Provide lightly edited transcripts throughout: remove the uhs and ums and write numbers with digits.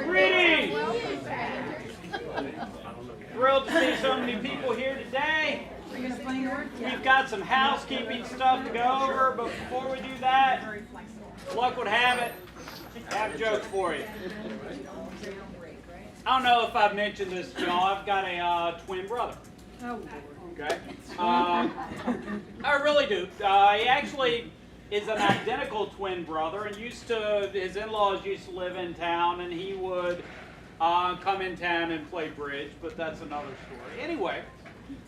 Greetings! Thrilled to see so many people here today. We've got some housekeeping stuff to go over, but before we do that, luck would have it, I have a joke for you. I don't know if I've mentioned this to y'all. I've got a twin brother. Okay? I really do. He actually is an identical twin brother, and his in-laws used to live in town, and he would come in town and play bridge, but that's another story. Anyway,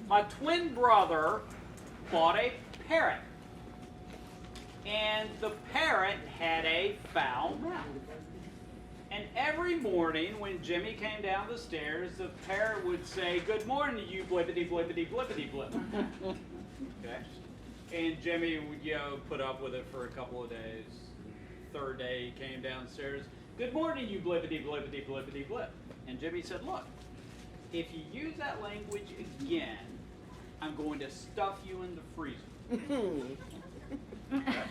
my twin brother bought a parrot, and the parrot had a foul mouth. And every morning when Jimmy came down the stairs, the parrot would say, "Good morning, you blippity blippity blippity blip." Okay? And Jimmy would, put up with it for a couple of days. Third day he came downstairs, "Good morning, you blippity blippity blippity blip." And Jimmy said, "Look, if you use that language again, I'm going to stuff you in the freezer." Okay.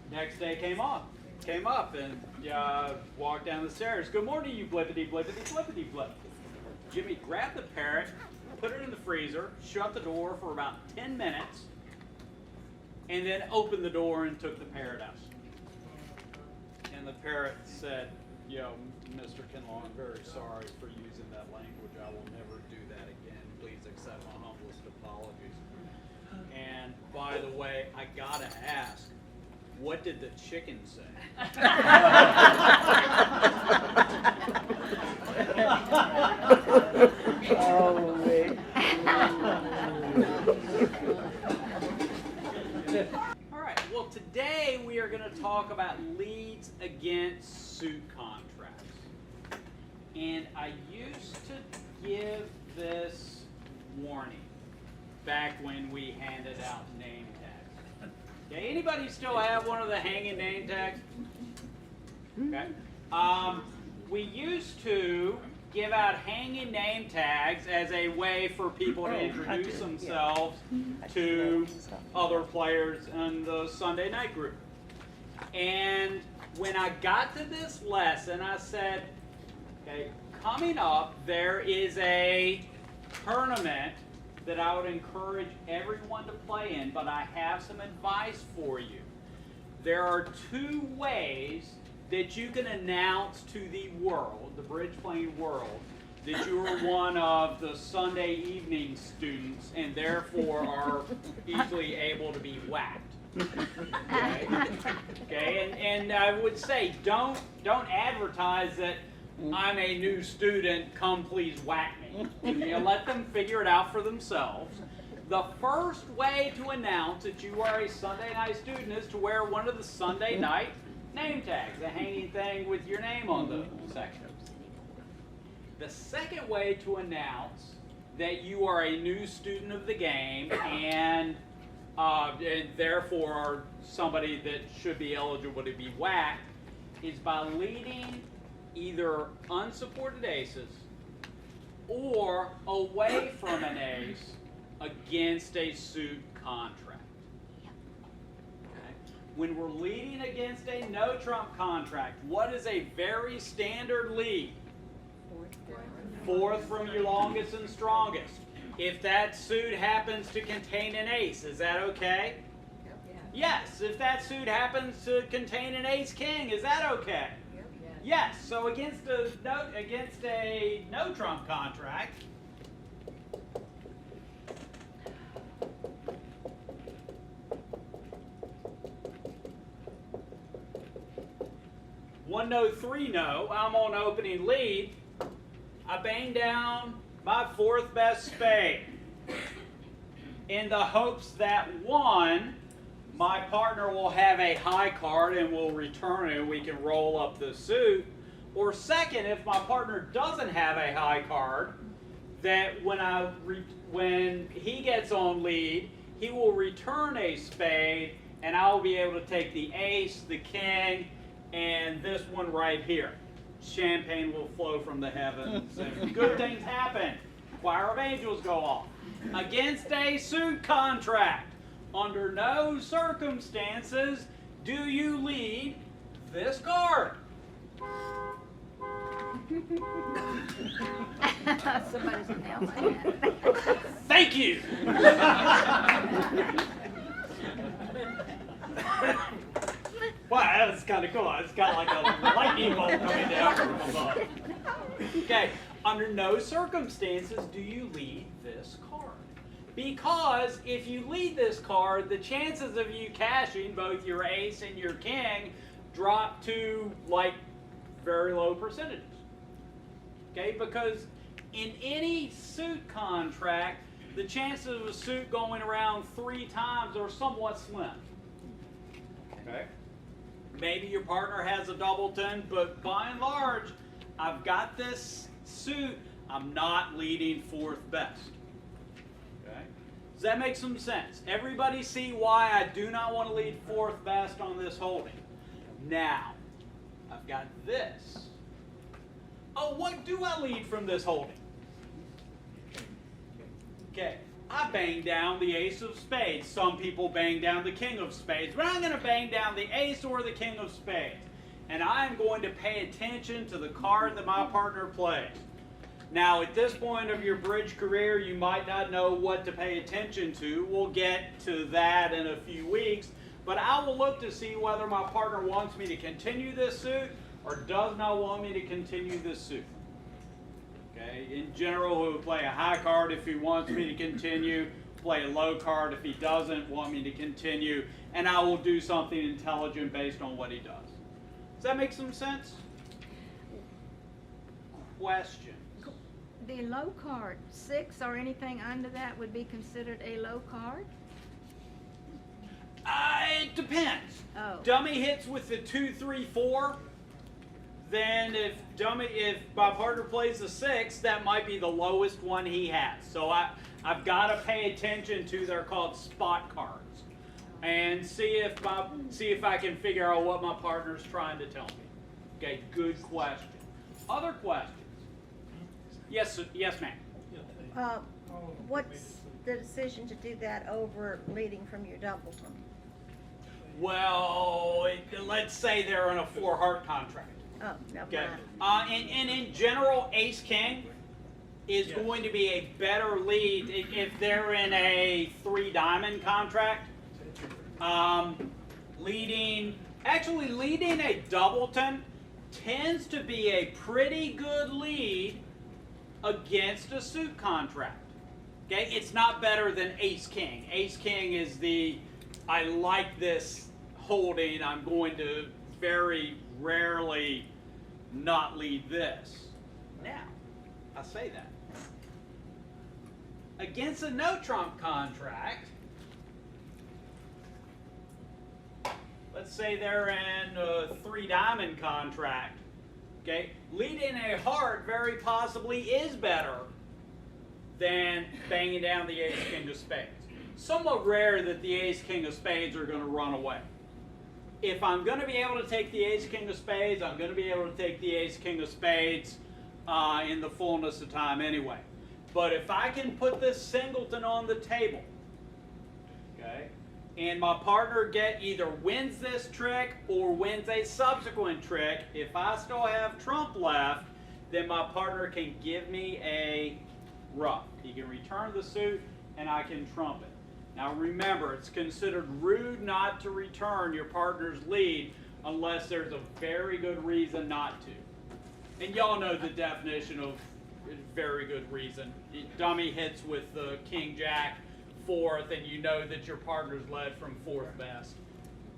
Next day came up and walked down the stairs. "Good morning, you blippity blippity blippity blip." Jimmy grabbed the parrot, put it in the freezer, shut the door for about 10 minutes, and then opened the door and took the parrot out. And the parrot said, "Mr. Kinlaw, I'm very sorry for using that language. I will never do that again. Please accept my humblest apologies. And by the way, I gotta ask, what did the chicken say?" All right, well, today we are going to talk about leads against suit contracts. And I used to give this warning back when we handed out name tags. Okay, anybody still have one of the hanging name tags? Okay. We used to give out hanging name tags as a way for people to introduce themselves to other players in the Sunday night group. And when I got to this lesson, I said, okay, coming up, there is a tournament that I would encourage everyone to play in, but I have some advice for you. There are two ways that you can announce to the world, the bridge playing world, that you are one of the Sunday evening students and therefore are easily able to be whacked. Okay? And I would say don't advertise that I'm a new student, come please whack me. Let them figure it out for themselves. The first way to announce that you are a Sunday night student is to wear one of the Sunday night name tags, a hanging thing with your name on the section. The second way to announce that you are a new student of the game and therefore are somebody that should be eligible to be whacked is by leading either unsupported aces or away from an ace against a suit contract. When we're leading against a no-trump contract, what is a very standard lead? Fourth from your longest and strongest. If that suit happens to contain an ace, is that okay? Yes. If that suit happens to contain an ace-king, is that okay? Yes. So against a no-trump contract, one no, three no, I'm on opening lead. I bang down my fourth best spade in the hopes that one, my partner will have a high card and will return it and we can roll up the suit. Or second, if my partner doesn't have a high card, that when he gets on lead, he will return a spade and I'll be able to take the ace, the king, and this one right here. Champagne will flow from the heavens and good things happen. Choir of angels go off. Against a suit contract, under no circumstances do you lead this card. Somebody's announcing that. Thank you. Wow, that was kind of cool. It's got like a lightning bolt coming down from above. Okay, under no circumstances do you lead this card. Because if you lead this card, the chances of you cashing both your ace and your king drop to like very low percentages. Okay, because in any suit contract, the chances of a suit going around 3 times are somewhat slim. Okay? Maybe your partner has a doubleton, but by and large, I've got this suit, I'm not leading 4th best. Okay? Does that make some sense? Everybody see why I do not want to lead 4th best on this holding? Now, I've got this. Oh, what do I lead from this holding? Okay, I bang down the ace of spades. Some people bang down the king of spades, but I'm going to bang down the ace or the king of spades. And I'm going to pay attention to the card that my partner plays. Now, at this point of your bridge career, you might not know what to pay attention to. We'll get to that in a few weeks. But I will look to see whether my partner wants me to continue this suit or does not want me to continue this suit. Okay, in general, he will play a high card if he wants me to continue, play a low card if he doesn't want me to continue, and I will do something intelligent based on what he does. Does that make some sense? Question. The low card, 6 or anything under that would be considered a low card? It depends. Oh. Dummy hits with the 2, 3, 4. Then if my partner plays a 6, that might be the lowest one he has. So I've got to pay attention to, they're called spot cards, and see if I can figure out what my partner's trying to tell me. Okay, good question. Other questions? Yes, ma'am. What's the decision to do that over leading from your doubleton? Well, let's say they're in a 4-heart contract. Oh, never Okay. mind. And in general, Ace King is going to be a better lead if they're in a 3-diamond contract. Leading a doubleton tends to be a pretty good lead against a suit contract. Okay, it's not better than Ace King. Ace King is I like this holding, I'm going to very rarely not lead this. Now, I say that. Against a no trump contract, let's say they're in a 3-diamond contract, okay? Leading a heart very possibly is better than banging down the ace king of spades. Somewhat rare that the ace king of spades are going to run away. If I'm going to be able to take the ace king of spades, I'm going to be able to take the ace king of spades in the fullness of time anyway. But if I can put this singleton on the table, okay, and my partner either wins this trick or wins a subsequent trick, if I still have trump left, then my partner can give me a ruff. He can return the suit and I can trump it. Now remember, it's considered rude not to return your partner's lead unless there's a very good reason not to. And y'all know the definition of very good reason. Dummy hits with the king jack 4th and you know that your partner's led from 4th best.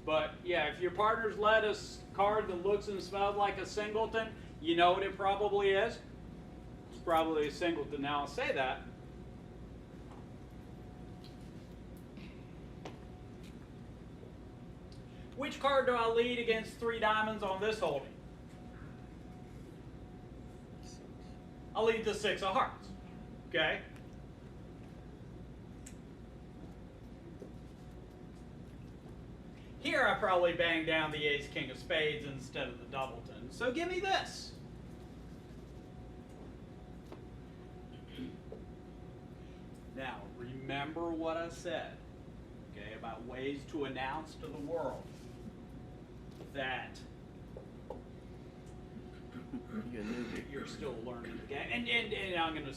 But yeah, if your partner's led a card that looks and smells like a singleton, you know what it probably is? It's probably a singleton. Now I'll say that. Which card do I lead against 3 diamonds on this holding? I'll lead the 6 of hearts. Okay? Here I probably bang down the ace king of spades instead of the doubleton. So give me this. Now, remember what I said, okay, about ways to announce to the world that You're still learning the game. And I'm going to,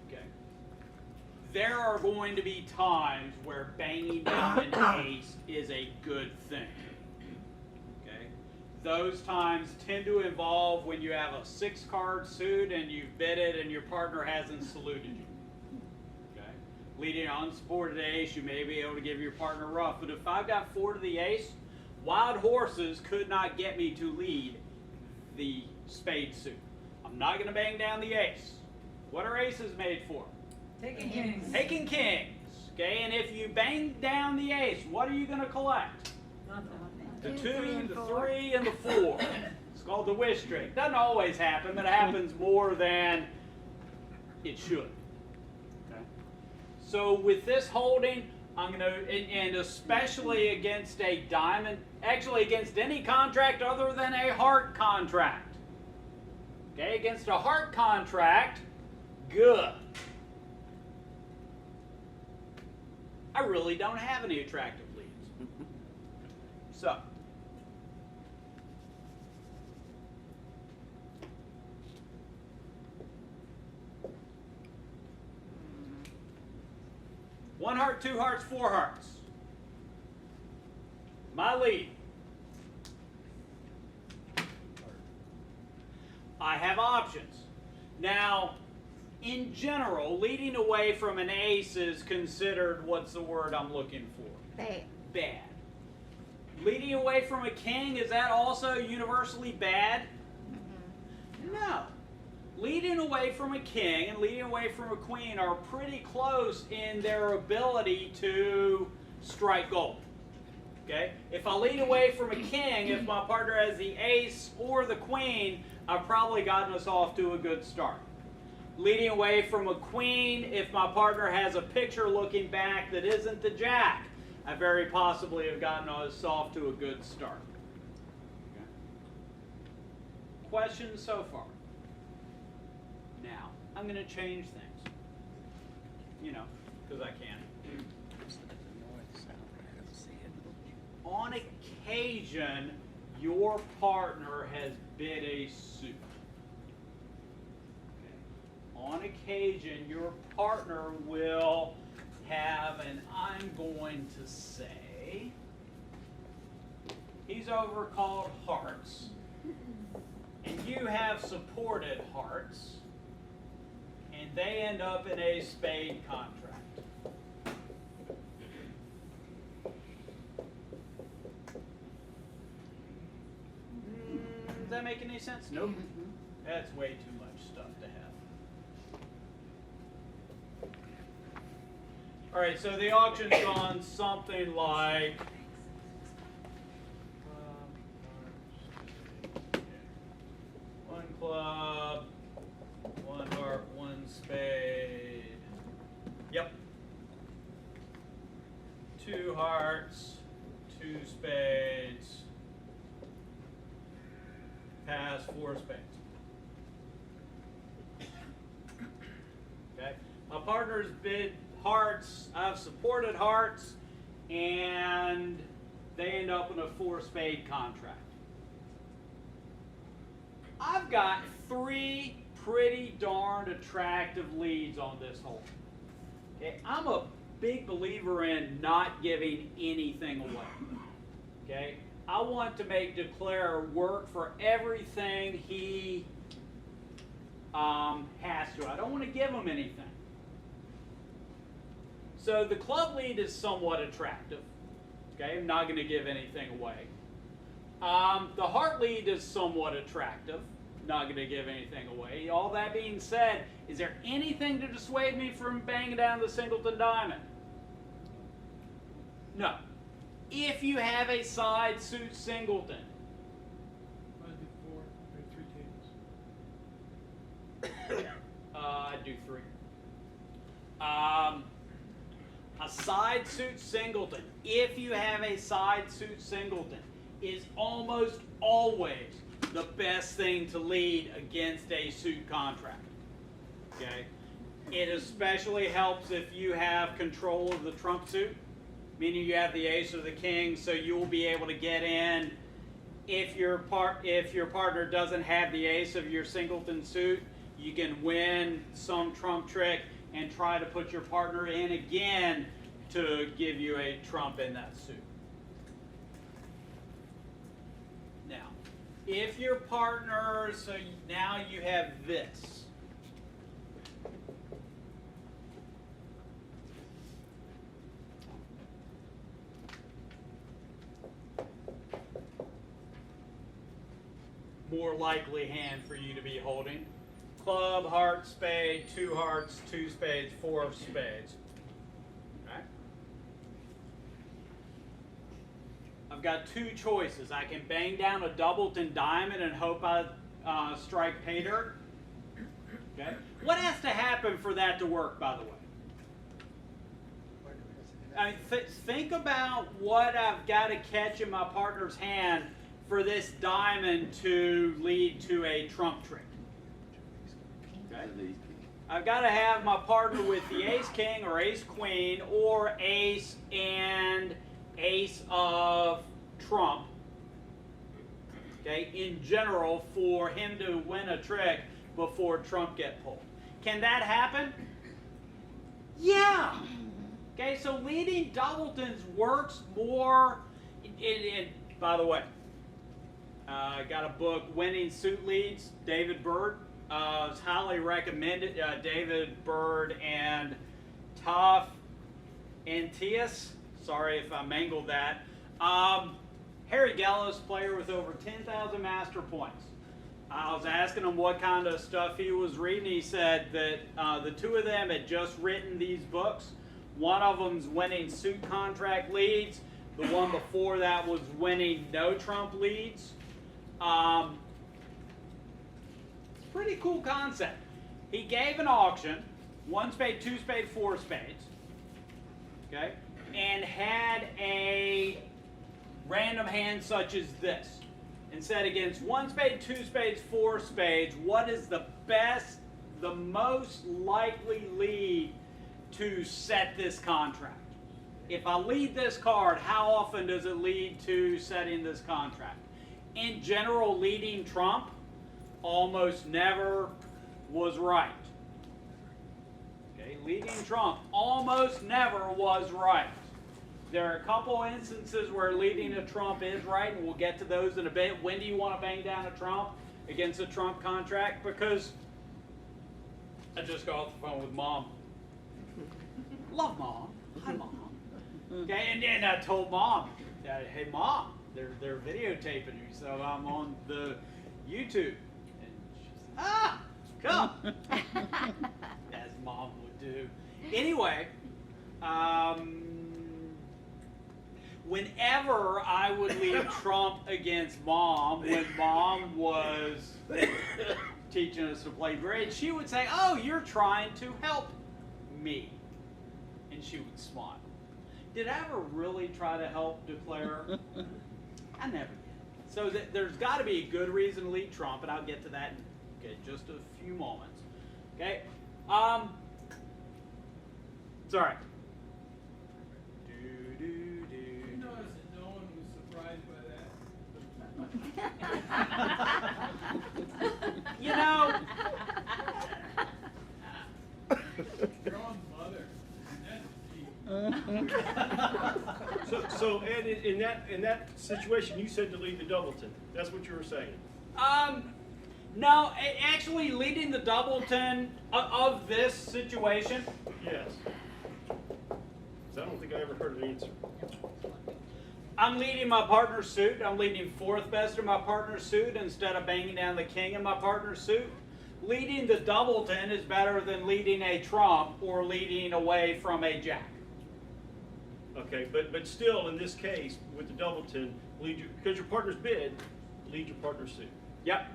okay. There are going to be times where banging down an ace is a good thing. Okay? Those times tend to involve when you have a 6-card suit and you've bet it and your partner hasn't saluted you. Okay? Leading an unsupported ace, you may be able to give your partner rough. But if I've got 4 to the ace, wild horses could not get me to lead the spade suit. I'm not going to bang down the ace. What are aces made for? Taking kings. Taking kings. Okay, and if you bang down the ace, what are you going to collect? The 2, 3, the 4. 3, and the 4. It's called the wish streak. Doesn't always happen, but it happens more than it should. Okay. So with this holding, I'm going to, and especially against a diamond, actually against any contract other than a heart contract. Okay, against a heart contract, good. I really don't have any attractive leads. So, one heart, 2 hearts, 4 hearts. My lead. I have options. Now, in general, leading away from an ace is considered, what's the word I'm looking for? Bad. Bad. Leading away from a king, is that also universally bad? No. Leading away from a king and leading away from a queen are pretty close in their ability to strike gold. Okay? If I lead away from a king, if my partner has the ace or the queen, I've probably gotten us off to a good start. Leading away from a queen, if my partner has a picture looking back that isn't the jack, I very possibly have gotten us off to a good start. Okay. Questions so far? Now, I'm going to change things. You know, because I can. On occasion, your partner has bid a suit. On occasion, your partner will have, and I'm going to say, he's overcalled hearts, and you have supported hearts, and they end up in a spade contract. Does that make any sense? Nope. That's way too much stuff to have. All right, so the auction's on something like one club, 1 heart, 1 spade. Yep. 2 hearts, 2 spades. Pass, 4 spades. Okay. My partner's bid hearts, I've supported hearts, and they end up in a 4 spade contract. I've got 3 pretty darn attractive leads on this hole. Okay, I'm a big believer in not giving anything away. Okay, I want to make Declare work for everything he has to. I don't want to give him anything. So the club lead is somewhat attractive. Okay, I'm not going to give anything away. The heart lead is somewhat attractive. Not going to give anything away. All that being said, is there anything to dissuade me from banging down the singleton diamond? No. If you have a side suit singleton. I'd do 4 or 3 tables. I'd do 3. A side suit singleton, if you have a side suit singleton, is almost always the best thing to lead against a suit contract. Okay? It especially helps if you have control of the trump suit, meaning you have the ace or the king, so you will be able to get in if your partner doesn't have the ace of your singleton suit, you can win some trump trick and try to put your partner in again to give you a trump in that suit. Now, if your partner, so now you have this. More likely hand for you to be holding. Club, heart, spade, 2 hearts, 2 spades, 4 of spades. Okay? I've got 2 choices. I can bang down a doubleton diamond and hope I strike pay dirt. Okay? What has to happen for that to work, by the way? I mean, think about what I've got to catch in my partner's hand for this diamond to lead to a trump trick. Okay? I've got to have my partner with the ace king or ace queen or ace and ace of trump. Okay, in general, for him to win a trick before trump get pulled. Can that happen? Yeah. Okay, so leading doubletons works more. By the way, I got a book, Winning Suit Leads, David Bird. It's highly recommended. David Bird and Toph Antius. Sorry if I mangled that. Harry Gallows, player with over 10,000 master points. I was asking him what kind of stuff he was reading. He said that the 2 of them had just written these books. One of them's Winning Suit Contract Leads. The one before that was Winning No Trump Leads. Pretty cool concept. He gave an auction, 1 spade, 2 spade, 4 spades, okay, and had a random hand such as this, and said against 1 spade, 2 spades, 4 spades, what is the best, the most likely lead to set this contract? If I lead this card, how often does it lead to setting this contract? In general, leading trump almost never was right. Okay, leading trump almost never was right. There are a couple instances where leading a trump is right, and we'll get to those in a bit. When do you want to bang down a trump against a trump contract? Because I just got off the phone with Mom. Love Mom. Hi, Mom. Okay, and then I told Mom, hey, Mom, they're videotaping you, so I'm on the YouTube. Come. As Mom would do. Anyway, whenever I would lead trump against Mom, when Mom was teaching us to play bridge, she would say, "Oh, you're trying to help me." And she would smile. Did I ever really try to help declare? I never did. So there's got to be a good reason to lead trump, and I'll get to that in just a few moments. Okay? Sorry. You notice that no one was surprised by that? You know, Your own mother. That's deep. So Ed, in that situation, you said to lead the doubleton. That's what you were saying. no, actually leading the doubleton of this situation. Yes. 'Cause I don't think I ever heard an answer. I'm leading my partner's suit. I'm leading 4th best in my partner's suit instead of banging down the king in my partner's suit. Leading the doubleton is better than leading a trump or leading away from a jack. Okay, but still, in this case, with the doubleton, because your partner's bid, lead your partner's suit. Yep.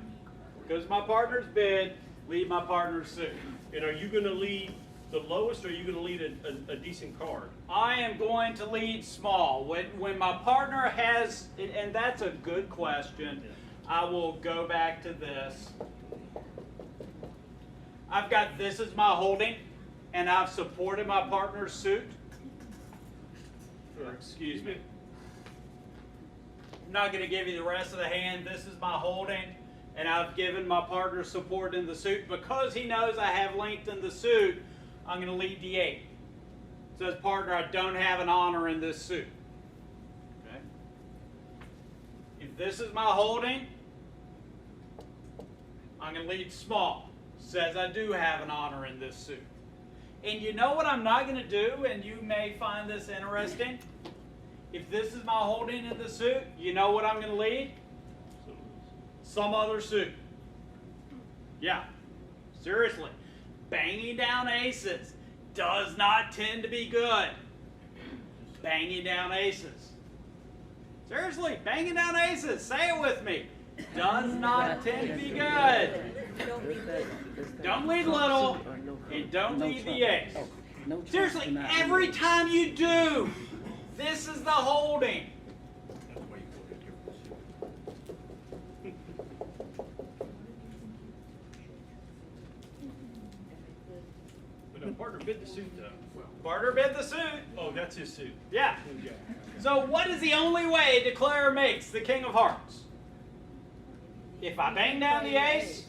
Because my partner's bid, lead my partner's suit. And are you going to lead the lowest, or are you going to lead a decent card? I am going to lead small. When my partner has, and that's a good question, I will go back to this. I've got this as my holding, and I've supported my partner's suit. Excuse me. not going to give you the rest of the hand. This is my holding, and I've given my partner support in the suit. Because he knows I have length in the suit, I'm going to lead the 8. Says, partner, I don't have an honor in this suit. Okay? If this is my holding, I'm going to lead small. Says I do have an honor in this suit. And you know what I'm not going to do, and you may find this interesting? If this is my holding in the suit, you know what I'm going to lead? Some other suit. Yeah, seriously. Banging down aces does not tend to be good. Banging down aces. Seriously, banging down aces. Say it with me. Does not tend to be good. Don't lead little, and don't lead the ace. Seriously, every time you do, this is the holding. But no, partner bid the suit though. Partner bid the suit. Oh, that's his suit. Yeah. Okay. So what is the only way declare makes the king of hearts? If I bang down the ace,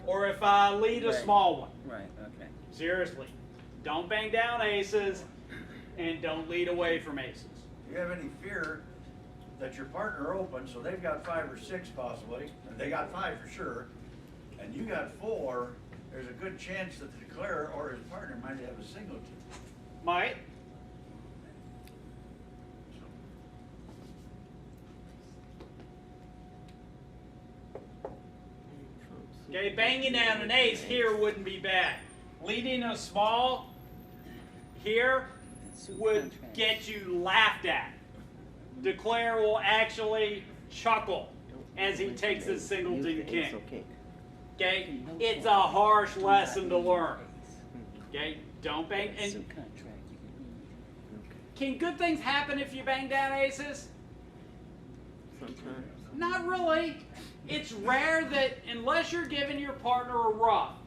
or if I lead a small one. Right, okay. Seriously, don't bang down aces, and don't lead away from aces. Do you have any fear that your partner opens, so they've got 5 or 6 possibly, and they got 5 for sure, and you got 4, there's a good chance that the declarer or his partner might have a singleton. Might. Okay, banging down an ace here wouldn't be bad. Leading a small here would get you laughed at. Declare will actually chuckle as he takes his singleton king. Okay, it's a harsh lesson to learn. Okay, don't bang. And can good things happen if you bang down aces? Sometimes. Not really. It's rare that, unless you're giving your partner a rough,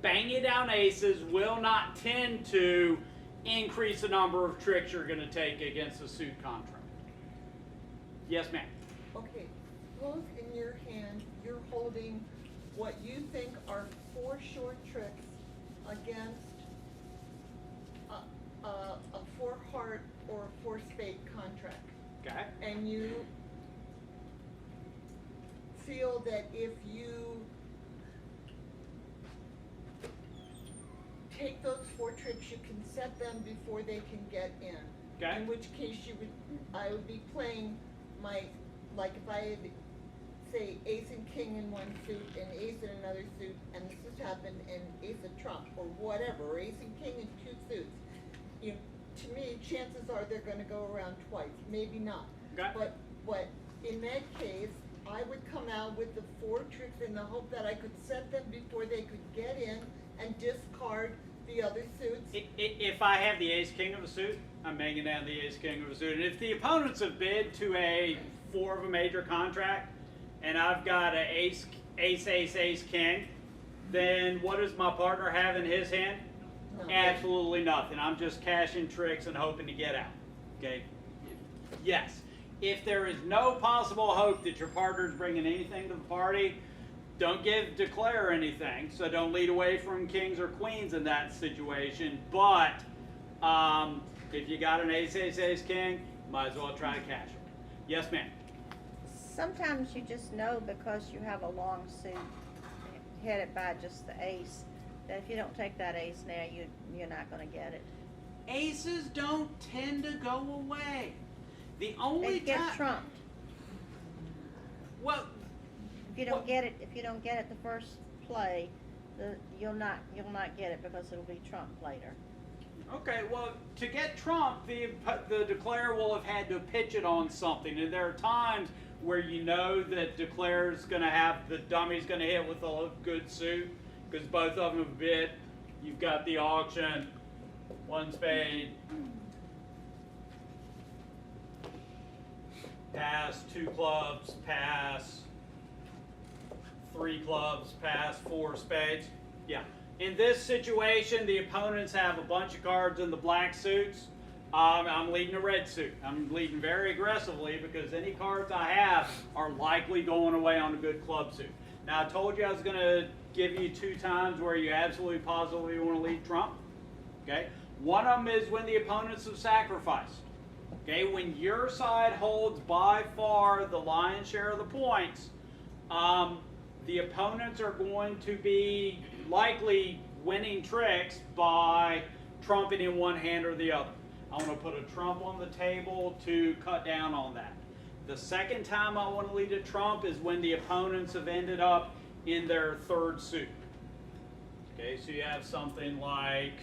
banging down aces will not tend to increase the number of tricks you're going to take against a suit contract. Yes, ma'am. Okay, suppose in your hand, you're holding what you think are 4 short tricks against a 4 heart or a 4 spade contract. Okay. And you feel that if you take those 4 tricks, you can set them before they can get in. Okay. In which case I would be playing like if I had, say, ace and king in one suit and ace in another suit, and this has happened, and ace of trump or whatever, or ace and king in 2 suits. To me, chances are they're going to go around twice, maybe not. Okay. But in that case, I would come out with the 4 tricks in the hope that I could set them before they could get in and discard the other suits. If I have the ace-king of a suit, I'm banging down the ace-king of a suit. And if the opponents have bid to a 4 of a major contract, and I've got an ace-king, then what does my partner have in his hand? No. Absolutely nothing. I'm just cashing tricks and hoping to get out. Okay? Yes. If there is no possible hope that your partner's bringing anything to the party, don't declare anything. So don't lead away from kings or queens in that situation. But if you got an ace-king, might as well try to cash it. Yes, ma'am. Sometimes you just know because you have a long suit headed by just the ace, that if you don't take that ace now, you're not going to get it. Aces don't tend to go away. The only They get time. trumped. Well, If you don't get it the first play, you'll not get it because it'll be trumped later. okay. Well, to get trump, the declarer will have had to pitch it on something, and there are times where you know that declarer's going to have the dummy's going to hit with a good suit because both of them have bid. You've got the auction, 1 spade, pass, 2 clubs, pass, 3 clubs, pass, 4 spades. Yeah. In this situation, the opponents have a bunch of cards in the black suits. I'm leading a red suit. I'm leading very aggressively because any cards I have are likely going away on a good club suit. Now, I told you I was going to give you 2 times where you absolutely positively want to lead trump. Okay? One of them is when the opponents have sacrificed. Okay? When your side holds by far the lion's share of the points, the opponents are going to be likely winning tricks by trumping in one hand or the other. I want to put a trump on the table to cut down on that. The second time I want to lead a trump is when the opponents have ended up in their 3rd suit. Okay, so you have something like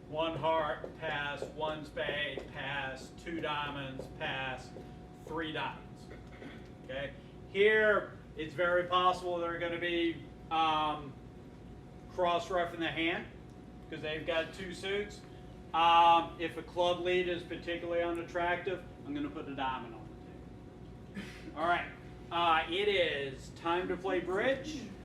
one heart, pass, 1 spade, pass, 2 diamonds, pass, 3 diamonds. Okay, here it's very possible they're going to be cross-roughing the hand because they've got 2 suits. If a club lead is particularly unattractive, I'm going to put a diamond on the table. All right, it is time to play bridge.